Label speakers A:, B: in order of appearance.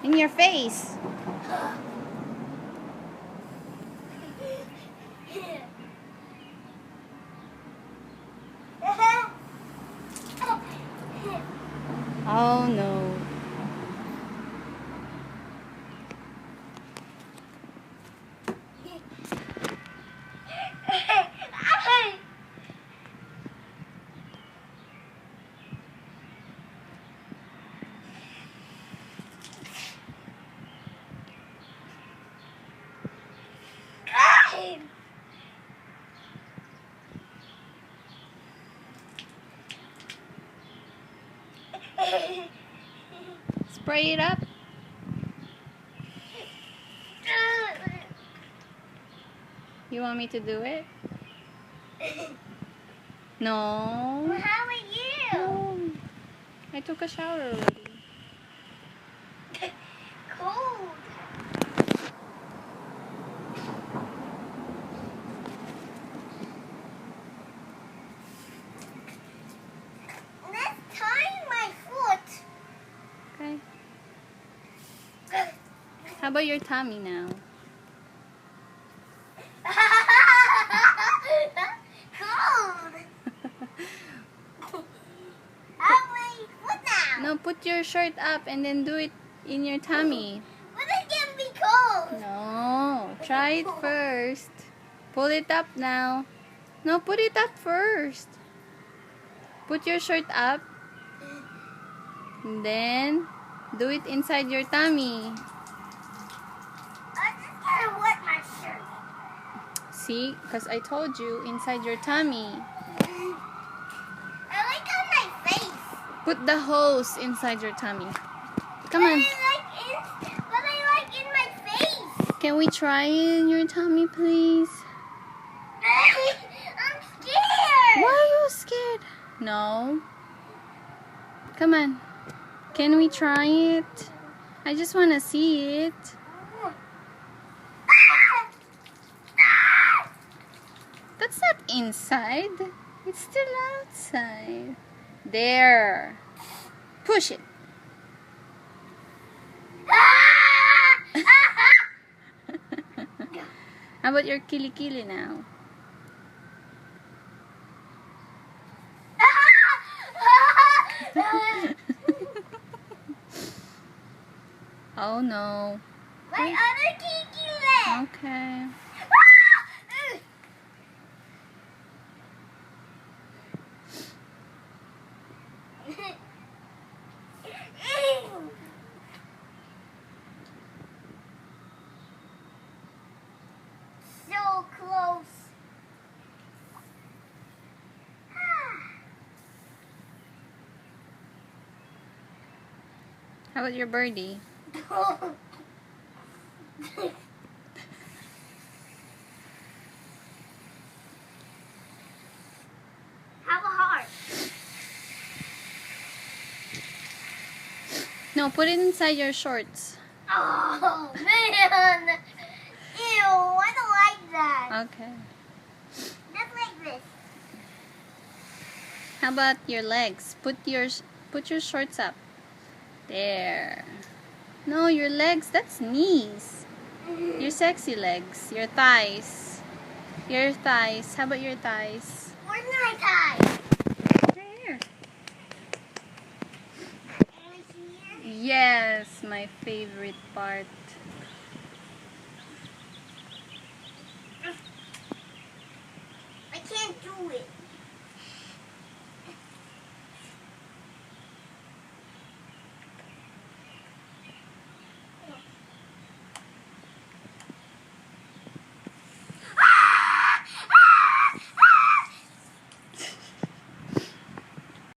A: In your face. Oh no. Spray it up. You want me to do it? No.
B: Well, how are you?
A: No. I took a shower already.
B: Cold. Let's tie my foot.
A: Okay. How about your tummy now?
B: Cold. How my foot now?
A: No, put your shirt up and then do it in your tummy.
B: But it can be cold.
A: No, try it first. Pull it up now. No, put it up first. Put your shirt up. And then do it inside your tummy.
B: I'm just gonna wet my shirt.
A: See? Because I told you, inside your tummy.
B: I like on my face.
A: Put the hose inside your tummy. Come on.
B: But I like in my face.
A: Can we try it in your tummy, please?
B: I'm scared.
A: Why are you scared? No. Come on. Can we try it? I just want to see it. That's not inside. It's still outside. There. Push it. How about your kilikili now? Oh no.
B: My other kiki left.
A: Okay.
B: So close.
A: How about your birdie?
B: Have a heart.
A: No, put it inside your shorts.
B: Oh man! Ew! I don't like that.
A: Okay.
B: Just like this.
A: How about your legs? Put your shorts up. There. No, your legs. That's knees. Your sexy legs. Your thighs. Your thighs. How about your thighs?
B: Where's my tie?
A: There.
B: Right here.
A: Yes, my favorite part.